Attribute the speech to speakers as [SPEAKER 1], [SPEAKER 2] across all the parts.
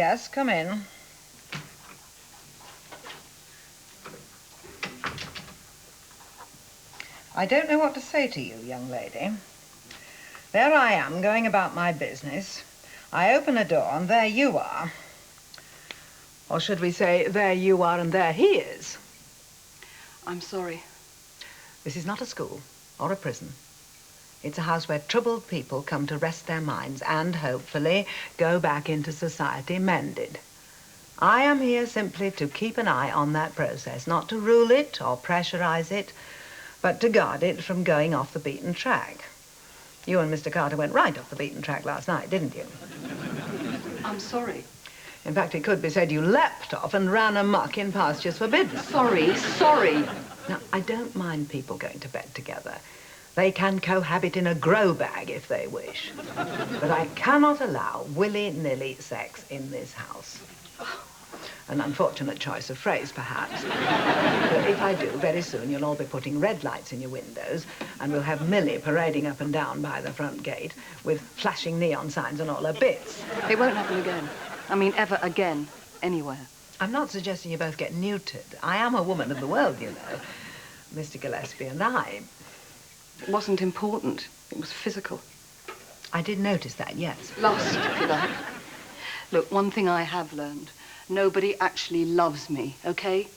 [SPEAKER 1] Yes, come in. I don't know what to say to you, young lady. There I am, going about my business. I open a door, and there you are. Or should we say, there you are, and there he is.
[SPEAKER 2] I'm sorry.
[SPEAKER 1] This is not a school or a prison. It's a house where troubled people come to rest their minds and, hopefully, go back into society mended. I am here simply to keep an eye on that process, not to rule it or pressurize it, but to guard it from going off the beaten track. You and Mr. Carter went right off the beaten track last night, didn't you?
[SPEAKER 2] I'm sorry.
[SPEAKER 1] In fact, it could be said you leapt off and ran amok in pastures forbidden.
[SPEAKER 2] Sorry.
[SPEAKER 1] Now, I don't mind people going to bed together. They can cohabit in a grow bag if they wish. But I cannot allow willy-nilly sex in this house. An unfortunate choice of phrase, perhaps. But if I do, very soon you'll all be putting red lights in your windows, and we'll have Millie parading up and down by the front gate with flashing neon signs and all her bits.
[SPEAKER 2] It won't happen again. I mean, ever again, anywhere.
[SPEAKER 1] I'm not suggesting you both get neutered. I am a woman of the world, you know. Mr. Gillespie and I.
[SPEAKER 2] It wasn't important. It was physical.
[SPEAKER 1] I did notice that, yes.
[SPEAKER 2] Lust, if you like. Look, one thing I have learned. Nobody actually loves me, okay?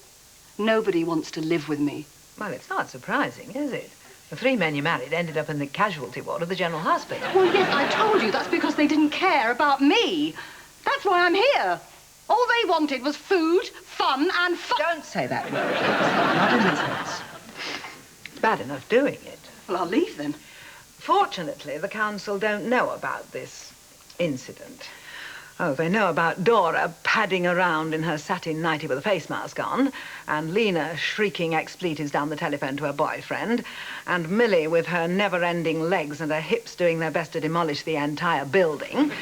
[SPEAKER 2] Nobody wants to live with me.
[SPEAKER 1] Well, it's not surprising, is it? The 3 men you married ended up in the casualty ward of the General Hospital.
[SPEAKER 2] Well, yes, I told you that's because they didn't care about me. That's why I'm here. All they wanted was food, fun, and
[SPEAKER 1] Don't say that word. Not in this house. It's bad enough doing it.
[SPEAKER 2] Well, I'll leave then.
[SPEAKER 1] Fortunately, the council don't know about this incident. Oh, they know about Dora padding around in her satin nightie with a face mask on, and Lena shrieking expletives down the telephone to her boyfriend, and Millie with her never-ending legs and her hips doing their best to demolish the entire building,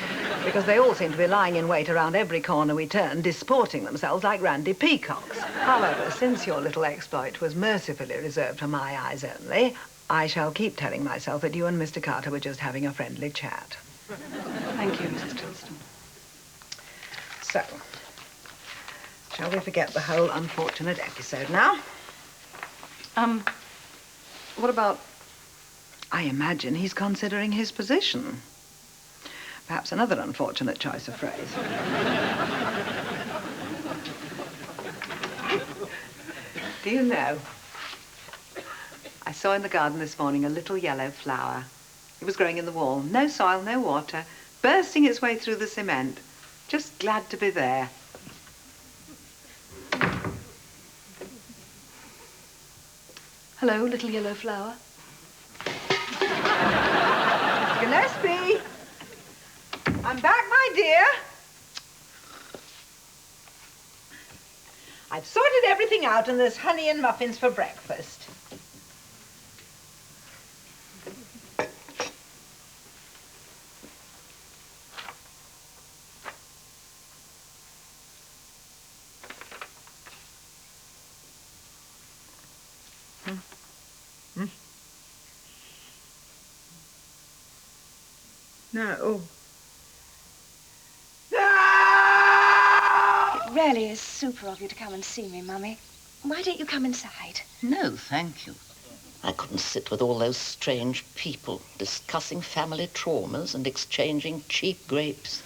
[SPEAKER 1] because they all seem to be lying in wait around every corner we turn, disporting themselves like randy peacocks. However, since your little exploit was mercifully reserved for my eyes only, I shall keep telling myself that you and Mr. Carter were just having a friendly chat.
[SPEAKER 2] Thank you, Mrs. Tilston.
[SPEAKER 1] So, shall we forget the whole unfortunate episode now?
[SPEAKER 2] What about...
[SPEAKER 1] I imagine he's considering his position. Perhaps another unfortunate choice of phrase. Do you know, I saw in the garden this morning a little yellow flower. It was growing in the wall. No soil, no water, bursting its way through the cement. Just glad to be there.
[SPEAKER 2] Hello, little yellow flower.
[SPEAKER 1] Gillespie! I'm back, my dear. I've sorted everything out, and there's honey and muffins for breakfast. No.
[SPEAKER 3] It really is super of you to come and see me, Mummy. Why don't you come inside?
[SPEAKER 4] No, thank you. I couldn't sit with all those strange people discussing family traumas and exchanging cheap grapes.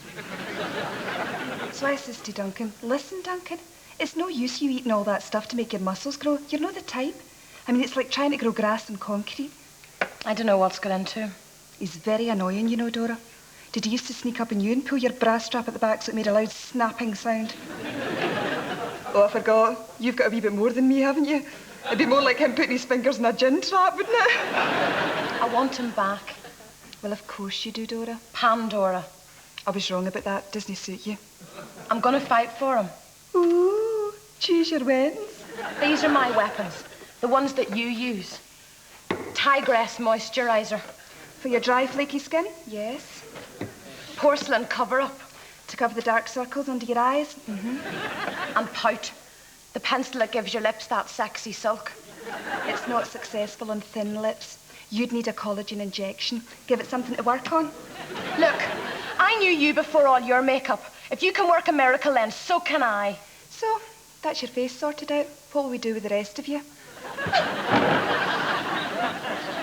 [SPEAKER 5] So I says to Duncan, listen, Duncan, it's no use you eating all that stuff to make your muscles grow. You're not the type. I mean, it's like trying to grow grass in concrete.
[SPEAKER 3] I don't know what's got into him.
[SPEAKER 5] He's very annoying, you know, Dora. Did he used to sneak up on you and pull your bra strap at the back so it made a loud snapping sound? Oh, I forgot. You've got a wee bit more than me, haven't you? It'd be more like him putting his fingers in a gin trap, wouldn't it?
[SPEAKER 3] I want him back.
[SPEAKER 5] Well, of course you do, Dora.
[SPEAKER 3] Pandora.
[SPEAKER 5] I was wrong about that. Doesn't he suit you?
[SPEAKER 3] I'm going to fight for him.
[SPEAKER 5] Ooh, choose your weapons.
[SPEAKER 3] These are my weapons. The ones that you use. Tigress moisturizer.
[SPEAKER 5] For your dry, flaky skin? Yes.
[SPEAKER 3] Porcelain cover-up.
[SPEAKER 5] To cover the dark circles under your eyes?
[SPEAKER 3] And pout. The pencil that gives your lips that sexy sulk.
[SPEAKER 5] It's not successful on thin lips. You'd need a collagen injection. Give it something to work on.
[SPEAKER 3] Look, I knew you before all your makeup. If you can work a miracle, then so can I.
[SPEAKER 5] So, that's your face sorted out. What will we do with the rest of you?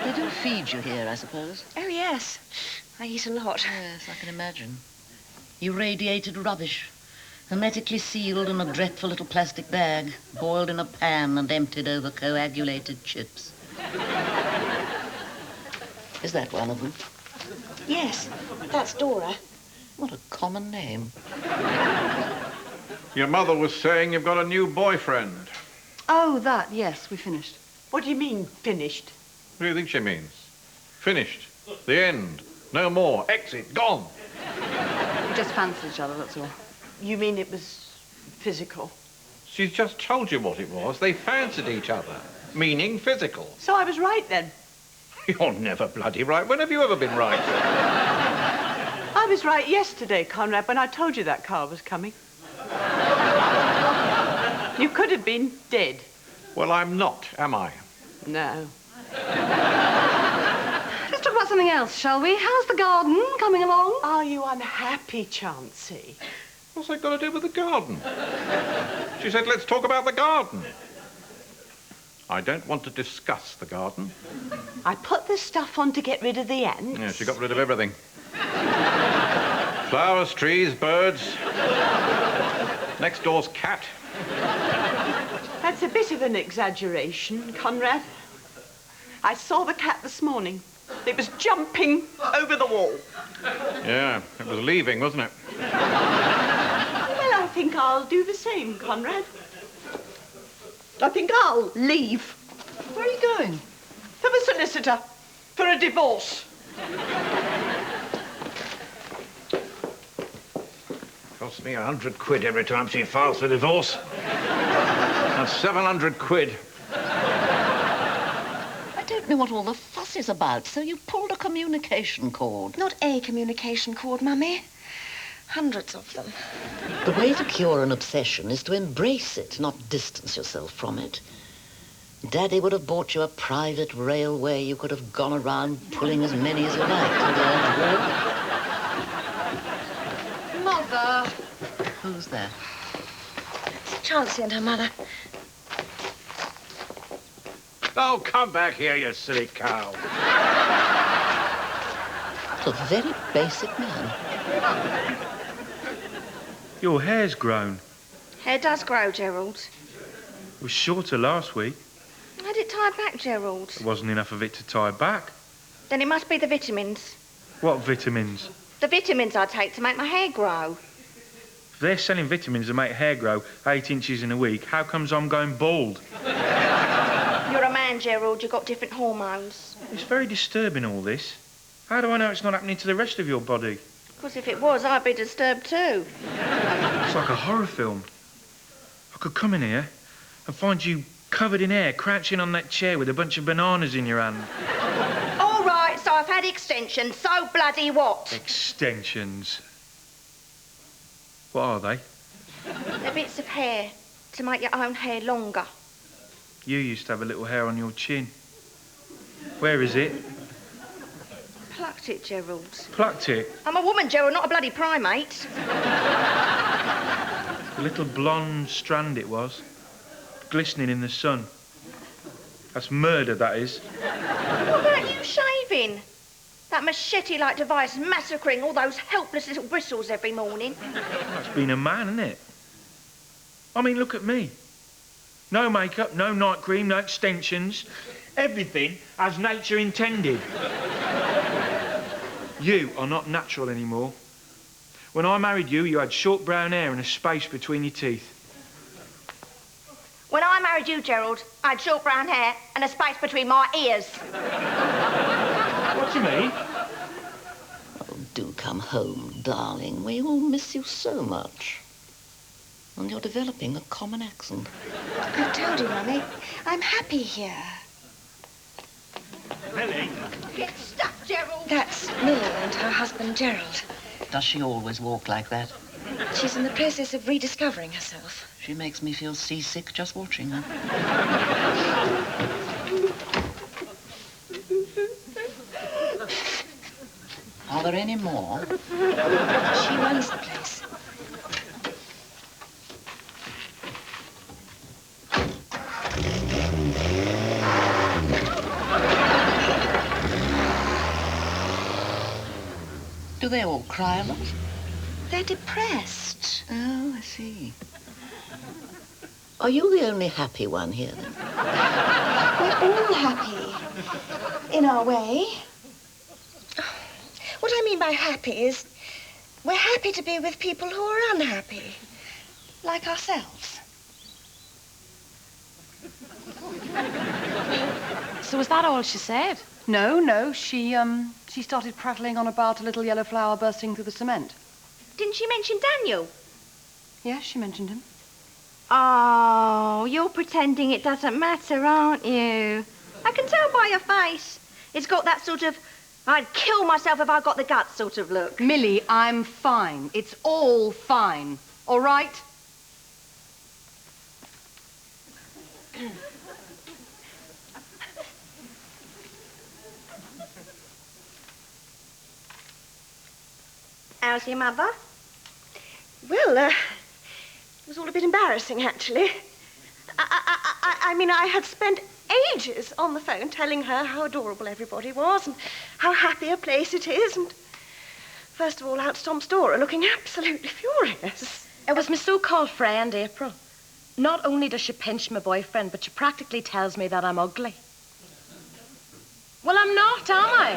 [SPEAKER 4] They do feed you here, I suppose.
[SPEAKER 6] Oh, yes. I eat a lot.
[SPEAKER 4] Yes, I can imagine. Irradiated rubbish, hermetically sealed in a dreadful little plastic bag, boiled in a pan and emptied over coagulated chips. Is that one of them?
[SPEAKER 6] Yes, that's Dora.
[SPEAKER 4] What a common name.
[SPEAKER 7] Your mother was saying you've got a new boyfriend.
[SPEAKER 2] Oh, that, yes, we finished.
[SPEAKER 8] What do you mean, finished?
[SPEAKER 7] What do you think she means? Finished. The end. No more. Exit. Gone.
[SPEAKER 2] We just fancied each other, that's all.
[SPEAKER 8] You mean it was physical?
[SPEAKER 7] She's just told you what it was. They fancied each other. Meaning physical.
[SPEAKER 8] So I was right then.
[SPEAKER 7] You're never bloody right. When have you ever been right?
[SPEAKER 8] I was right yesterday, Conrad, when I told you that car was coming. You could have been dead.
[SPEAKER 7] Well, I'm not, am I?
[SPEAKER 8] No.
[SPEAKER 2] Let's talk about something else, shall we? How's the garden coming along?
[SPEAKER 8] Are you unhappy, Chauncey?
[SPEAKER 7] What's that got to do with the garden? She said, let's talk about the garden. I don't want to discuss the garden.
[SPEAKER 8] I put the stuff on to get rid of the ants.
[SPEAKER 7] Yeah, she got rid of everything. Flowers, trees, birds. Next door's cat.
[SPEAKER 8] That's a bit of an exaggeration, Conrad. I saw the cat this morning. It was jumping over the wall.
[SPEAKER 7] Yeah, it was leaving, wasn't it?
[SPEAKER 8] Well, I think I'll do the same, Conrad. I think I'll leave.
[SPEAKER 2] Where are you going?
[SPEAKER 8] For the solicitor. For a divorce.
[SPEAKER 7] Costs me 100 quid every time she files for divorce. That's 700 quid.
[SPEAKER 4] I don't know what all the fuss is about, so you pulled a communication cord.
[SPEAKER 6] Not a communication cord, Mummy. Hundreds of them.
[SPEAKER 4] The way to cure an obsession is to embrace it, not distance yourself from it. Daddy would have bought you a private railway. You could have gone around pulling as many as you liked.
[SPEAKER 2] Mother.
[SPEAKER 4] Who's there?
[SPEAKER 6] It's Chauncey and her mother.
[SPEAKER 7] Oh, come back here, you silly cow.
[SPEAKER 4] A very basic man.
[SPEAKER 9] Your hair's grown.
[SPEAKER 6] Hair does grow, Gerald.
[SPEAKER 9] It was shorter last week.
[SPEAKER 6] I had it tied back, Gerald.
[SPEAKER 9] There wasn't enough of it to tie back.
[SPEAKER 6] Then it must be the vitamins.
[SPEAKER 9] What vitamins?
[SPEAKER 6] The vitamins I take to make my hair grow.
[SPEAKER 9] If they're selling vitamins that make hair grow 8 inches in a week, how comes I'm going bald?
[SPEAKER 6] You're a man, Gerald. You've got different hormones.
[SPEAKER 9] It's very disturbing, all this. How do I know it's not happening to the rest of your body?
[SPEAKER 6] Because if it was, I'd be disturbed too.
[SPEAKER 9] It's like a horror film. I could come in here and find you covered in hair, crouching on that chair with a bunch of bananas in your hand.
[SPEAKER 6] All right, so I've had extensions. So bloody what?
[SPEAKER 9] Extensions. What are they?
[SPEAKER 6] They're bits of hair to make your own hair longer.
[SPEAKER 9] You used to have a little hair on your chin. Where is it?
[SPEAKER 6] Plucked it, Gerald.
[SPEAKER 9] Plucked it?
[SPEAKER 6] I'm a woman, Gerald, not a bloody primate.
[SPEAKER 9] A little blonde strand it was, glistening in the sun. That's murder, that is.
[SPEAKER 6] What about you shaving? That machete-like device massacring all those helpless little bristles every morning.
[SPEAKER 9] That's been a man, isn't it? I mean, look at me. No makeup, no night cream, no extensions. Everything as nature intended. You are not natural anymore. When I married you, you had short brown hair and a space between your teeth.
[SPEAKER 6] When I married you, Gerald, I had short brown hair and a space between my ears.
[SPEAKER 9] What do you mean?
[SPEAKER 4] Oh, do come home, darling. We all miss you so much. And you're developing a common accent.
[SPEAKER 6] I told you, Mummy, I'm happy here.
[SPEAKER 9] Millie?
[SPEAKER 6] Get stuck, Gerald.
[SPEAKER 3] That's Millie and her husband, Gerald.
[SPEAKER 4] Does she always walk like that?
[SPEAKER 3] She's in the process of rediscovering herself.
[SPEAKER 4] She makes me feel seasick just watching her. Are there any more?
[SPEAKER 3] She runs the place.
[SPEAKER 4] Do they all cry a lot?
[SPEAKER 6] They're depressed.
[SPEAKER 4] Oh, I see. Are you the only happy one here, then?
[SPEAKER 6] We're all happy, in our way. What I mean by happy is we're happy to be with people who are unhappy, like ourselves.
[SPEAKER 3] So was that all she said?
[SPEAKER 2] No, she started prattling on about a little yellow flower bursting through the cement.
[SPEAKER 6] Didn't she mention Daniel?
[SPEAKER 2] Yes, she mentioned him.
[SPEAKER 6] Oh, you're pretending it doesn't matter, aren't you? I can tell by your face. It's got that sort of, I'd kill myself if I got the guts sort of look.
[SPEAKER 2] Millie, I'm fine. It's all fine. All right?
[SPEAKER 6] How's your mother? Well, it was all a bit embarrassing, actually. I mean, I had spent ages on the phone telling her how adorable everybody was and how happy a place it is. And first of all, out stomps Dora, looking absolutely furious.
[SPEAKER 3] It was my so-called friend, April. Not only does she pinch my boyfriend, but she practically tells me that I'm ugly. Well, I'm not, am I?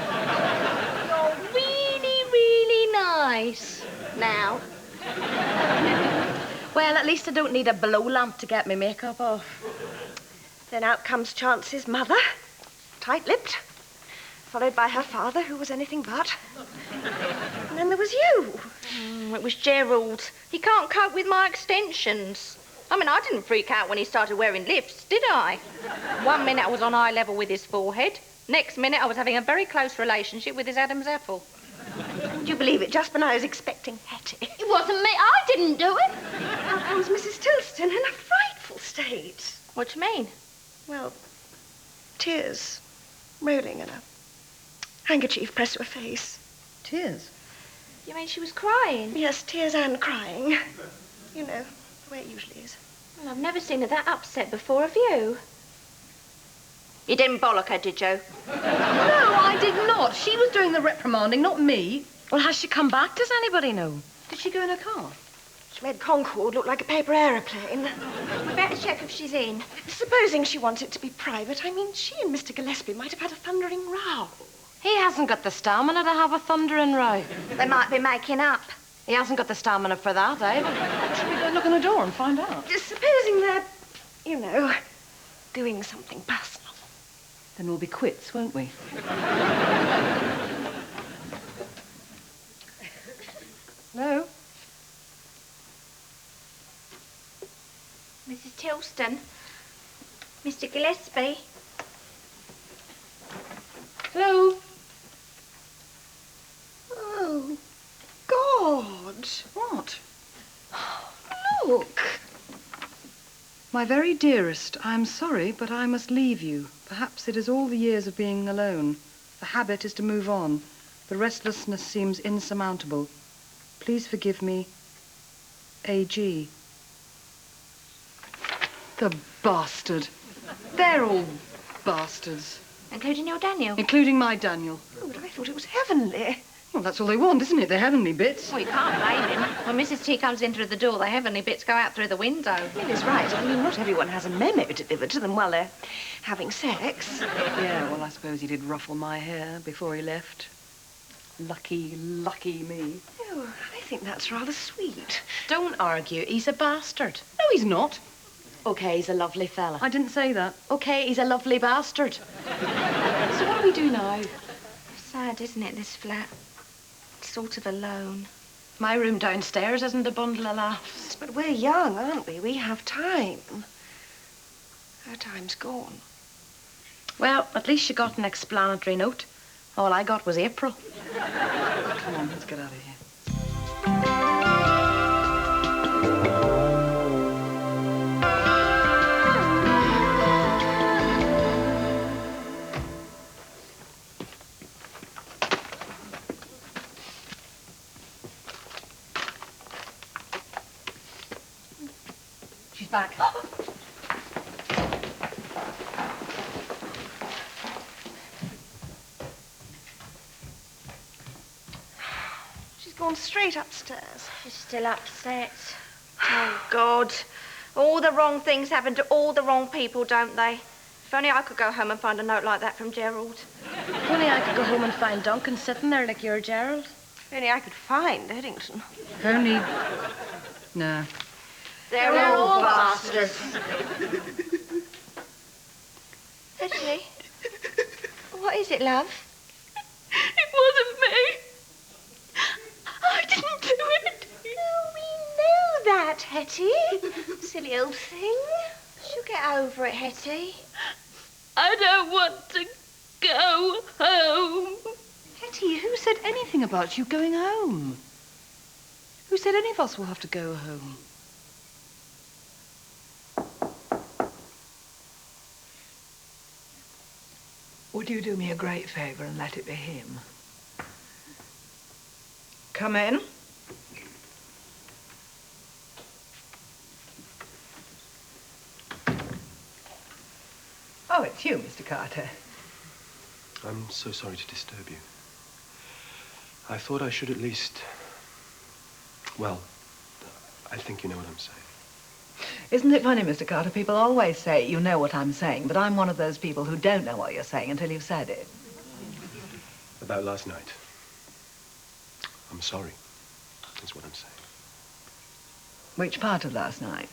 [SPEAKER 6] You're really, really nice now.
[SPEAKER 3] Well, at least I don't need a blow lamp to get my makeup off.
[SPEAKER 6] Then out comes Chance's mother, tight-lipped, followed by her father, who was anything but. And then there was you. It was Gerald. He can't cope with my extensions. I mean, I didn't freak out when he started wearing lifts, did I? One minute I was on eye level with his forehead. Next minute I was having a very close relationship with his Adam's apple. Would you believe it? Just when I was expecting Hetty.
[SPEAKER 10] It wasn't me. I didn't do it.
[SPEAKER 6] Out comes Mrs. Tilston in a frightful state. What do you mean? Well, tears rolling and a handkerchief pressed to her face.
[SPEAKER 2] Tears?
[SPEAKER 6] You mean she was crying? Yes, tears and crying. You know, the way it usually is. Well, I've never seen her that upset before, have you? You didn't bollock her, did you?
[SPEAKER 3] No, I did not. She was doing the reprimanding, not me. Well, has she come back? Does anybody know? Did she go in her car?
[SPEAKER 6] She made Concord look like a paper aeroplane. We better check if she's in. Supposing she wants it to be private, I mean, she and Mr. Gillespie might have had a thundering row.
[SPEAKER 3] He hasn't got the stamina to have a thundering row.
[SPEAKER 6] They might be making up.
[SPEAKER 3] He hasn't got the stamina for that, either. Should we go look on the door and find out?
[SPEAKER 6] Supposing they're, you know, doing something personal.
[SPEAKER 2] Then we'll be quits, won't we? Hello?
[SPEAKER 6] Mrs. Tilston. Mr. Gillespie.
[SPEAKER 2] Hello?
[SPEAKER 6] Oh, God.
[SPEAKER 2] What?
[SPEAKER 6] Look.
[SPEAKER 2] My very dearest, I'm sorry, but I must leave you. Perhaps it is all the years of being alone. The habit is to move on. The restlessness seems insurmountable. Please forgive me. A.G. The bastard. They're all bastards.
[SPEAKER 6] Including your Daniel?
[SPEAKER 2] Including my Daniel.
[SPEAKER 6] Oh, but I thought it was heavenly.
[SPEAKER 2] Well, that's all they want, isn't it? The heavenly bits.
[SPEAKER 6] Well, you can't blame him. When Mrs. T comes in through the door, the heavenly bits go out through the window.
[SPEAKER 8] Lily's right. I mean, not everyone has a memo delivered to them while they're having sex.
[SPEAKER 2] Yeah, well, I suppose he did ruffle my hair before he left. Lucky, lucky me.
[SPEAKER 8] Oh, I think that's rather sweet.
[SPEAKER 3] Don't argue. He's a bastard.
[SPEAKER 2] No, he's not.
[SPEAKER 3] Okay, he's a lovely fella.
[SPEAKER 2] I didn't say that.
[SPEAKER 3] Okay, he's a lovely bastard.
[SPEAKER 2] So what do we do now?
[SPEAKER 6] Sad, isn't it, this flat? Sort of alone.
[SPEAKER 3] My room downstairs isn't a bundle of laughs.
[SPEAKER 8] But we're young, aren't we? We have time. Our time's gone.
[SPEAKER 3] Well, at least you got an explanatory note. All I got was April.
[SPEAKER 2] Come on, let's get out of here.
[SPEAKER 3] She's back.
[SPEAKER 6] gone straight upstairs.
[SPEAKER 10] She's still upset.
[SPEAKER 6] Oh, God. All the wrong things happen to all the wrong people, don't they? If only I could go home and find a note like that from Gerald.
[SPEAKER 3] If only I could go home and find Duncan sitting there like you're Gerald.
[SPEAKER 6] If only I could find Eddington.
[SPEAKER 2] If only... No.
[SPEAKER 6] They're all bastards. Hetty, what is it, love?
[SPEAKER 10] It wasn't me. I didn't do it.
[SPEAKER 6] Oh, we know that, Hetty. Silly old thing. She'll get over it, Hetty.
[SPEAKER 10] I don't want to go home.
[SPEAKER 2] Hetty, who said anything about you going home? Who said any of us will have to go home?
[SPEAKER 1] Would you do me a great favour and let it be him? Come in. Oh, it's you, Mr. Carter.
[SPEAKER 11] I'm so sorry to disturb you. I thought I should at least... Well, I think you know what I'm saying.
[SPEAKER 1] Isn't it funny, Mr. Carter? People always say, you know what I'm saying, but I'm one of those people who don't know what you're saying until you've said it.
[SPEAKER 11] About last night. I'm sorry, is what I'm saying.
[SPEAKER 1] Which part of last night?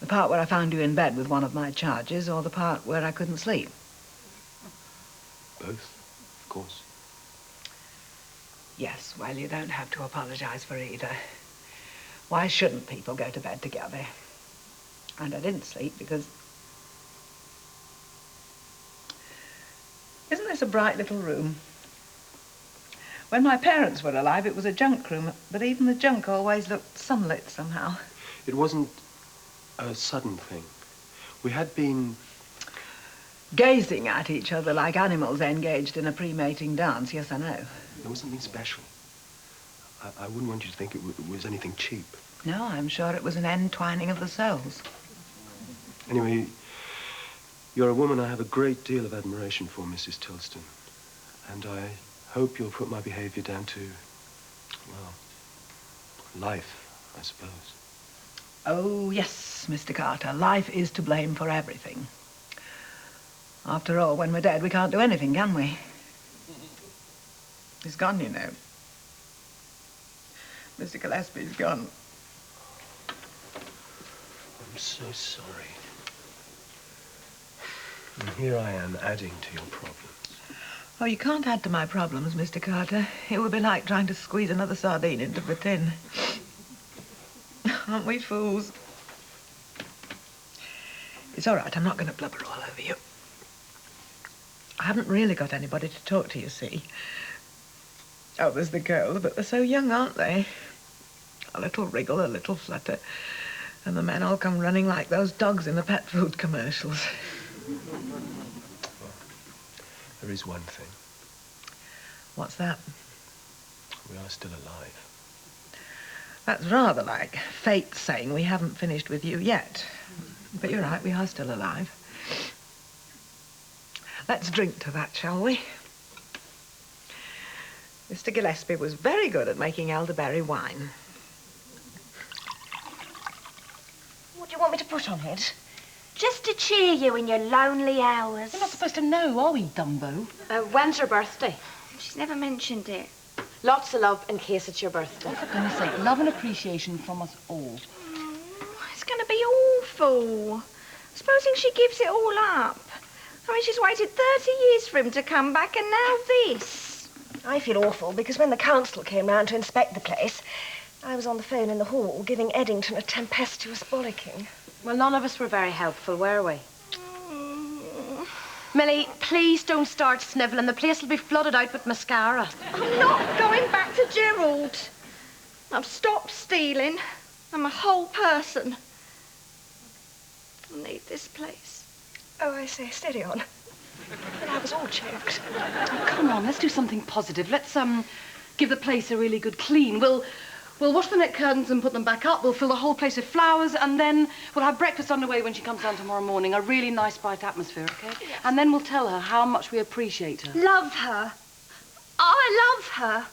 [SPEAKER 1] The part where I found you in bed with one of my charges, or the part where I couldn't sleep?
[SPEAKER 11] Both, of course.
[SPEAKER 1] Yes, well, you don't have to apologize for either. Why shouldn't people go to bed together? And I didn't sleep because... Isn't this a bright little room? When my parents were alive, it was a junk room, but even the junk always looked sunlit somehow.
[SPEAKER 11] It wasn't a sudden thing. We had been...
[SPEAKER 1] Gazing at each other like animals engaged in a pre-mating dance, yes, I know.
[SPEAKER 11] There was something special. I wouldn't want you to think it was anything cheap.
[SPEAKER 1] No, I'm sure it was an entwining of the souls.
[SPEAKER 11] Anyway, you're a woman I have a great deal of admiration for, Mrs. Tilston. And I hope you'll put my behavior down to, well, life, I suppose.
[SPEAKER 1] Oh, yes, Mr. Carter. Life is to blame for everything. After all, when we're dead, we can't do anything, can we? He's gone, you know. Mr. Gillespie's gone.
[SPEAKER 11] I'm so sorry. And here I am adding to your problems.
[SPEAKER 1] Oh, you can't add to my problems, Mr. Carter. It would be like trying to squeeze another sardine into the tin. Aren't we fools? It's all right. I'm not going to blubber all over you. I haven't really got anybody to talk to, you see. Oh, there's the girls, but they're so young, aren't they? A little wriggle, a little flutter, and the men all come running like those dogs in the pet food commercials.
[SPEAKER 11] Well, there is one thing.
[SPEAKER 1] What's that?
[SPEAKER 11] We are still alive.
[SPEAKER 1] That's rather like fate saying we haven't finished with you yet. But you're right, we are still alive. Let's drink to that, shall we? Mr. Gillespie was very good at making elderberry wine.
[SPEAKER 6] What do you want me to put on it? Just to cheer you in your lonely hours.
[SPEAKER 3] We're not supposed to know, are we, Dumbo?
[SPEAKER 10] When's your birthday?
[SPEAKER 6] She's never mentioned it.
[SPEAKER 10] Lots of love in case it's your birthday.
[SPEAKER 3] For goodness sake, love and appreciation from us all.
[SPEAKER 6] It's going to be awful. Supposing she gives it all up. I mean, she's waited 30 years for him to come back, and now this. I feel awful because when the council came round to inspect the place, I was on the phone in the hall giving Eddington a tempestuous bollocking.
[SPEAKER 3] Well, none of us were very helpful, were we? Millie, please don't start snivelling. The place will be flooded out with mascara.
[SPEAKER 6] I'm not going back to Gerald. I've stopped stealing. I'm a whole person. I need this place. Oh, I say, steady on. But I was all choked.
[SPEAKER 2] Oh, come on, let's do something positive. Let's give the place a really good clean. We'll wash the net curtains and put them back up. We'll fill the whole place with flowers, and then we'll have breakfast underway when she comes down tomorrow morning. A really nice, bright atmosphere, okay?
[SPEAKER 6] Yes.
[SPEAKER 2] And then we'll tell her how much we appreciate her.
[SPEAKER 6] Love her. I love her.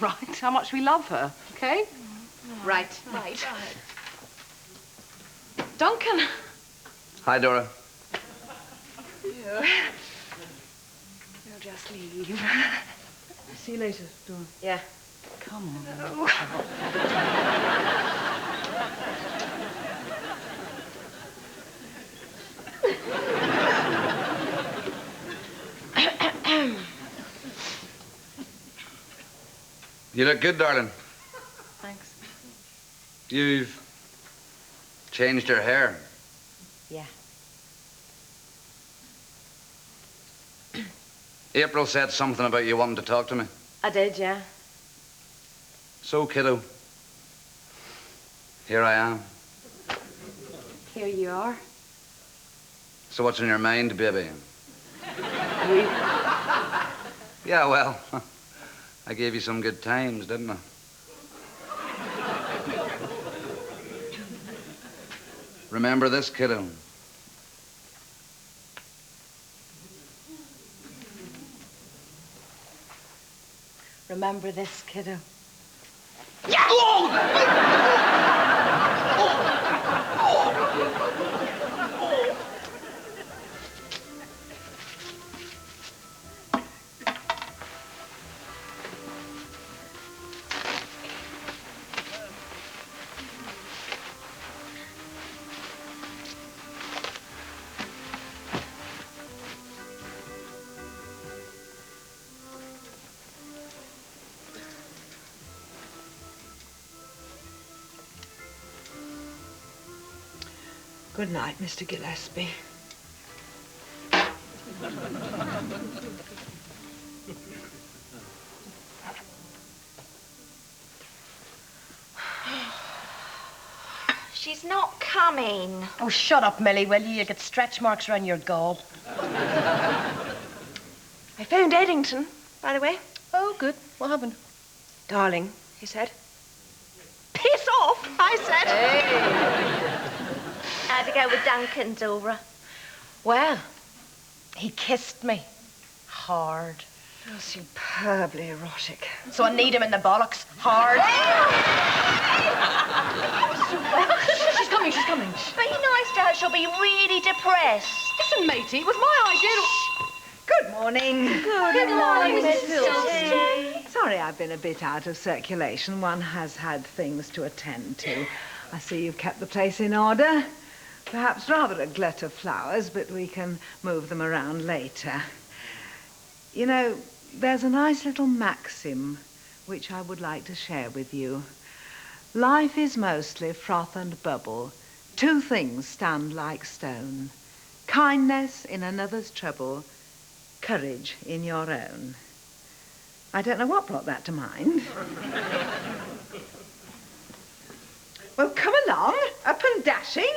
[SPEAKER 3] right, how much we love her, okay? Right. Duncan.
[SPEAKER 12] Hi, Dora.
[SPEAKER 5] You'll just leave.
[SPEAKER 2] See you later, Dora.
[SPEAKER 3] Yeah.
[SPEAKER 2] Come on.
[SPEAKER 12] You look good, darling.
[SPEAKER 3] Thanks.
[SPEAKER 12] You've changed your hair.
[SPEAKER 3] Yeah.
[SPEAKER 12] April said something about you wanting to talk to me.
[SPEAKER 3] I did, yeah.
[SPEAKER 12] So, kiddo, here I am.
[SPEAKER 3] Here you are.
[SPEAKER 12] So what's in your mind, baby?
[SPEAKER 3] We...
[SPEAKER 12] Yeah, well, I gave you some good times, didn't I? Remember this, kiddo.
[SPEAKER 3] Remember this, kiddo.
[SPEAKER 1] Good night, Mr. Gillespie.
[SPEAKER 6] She's not coming.
[SPEAKER 3] Oh, shut up, Millie, will you? You get stretch marks around your gob.
[SPEAKER 6] I phoned Eddington, by the way.
[SPEAKER 3] Oh, good. What happened?
[SPEAKER 6] Darling, he said. Piss off, I said.
[SPEAKER 3] Hey.
[SPEAKER 6] How'd it go with Duncan, Dora?
[SPEAKER 3] Well, he kissed me. Hard.
[SPEAKER 6] Oh, superbly erotic.
[SPEAKER 3] So I need him in the bollocks. Hard. She's coming, she's coming.
[SPEAKER 6] Be nice to her, she'll be really depressed.
[SPEAKER 3] Listen, matey, it was my idea.
[SPEAKER 1] Good morning.
[SPEAKER 6] Good morning, Miss Tilton.
[SPEAKER 1] Sorry I've been a bit out of circulation. One has had things to attend to. I see you've kept the place in order. Perhaps rather a glut of flowers, but we can move them around later. You know, there's a nice little maxim which I would like to share with you. Life is mostly froth and bubble. Two things stand like stone. Kindness in another's trouble, courage in your own. I don't know what brought that to mind. Well, come along, up and dashing.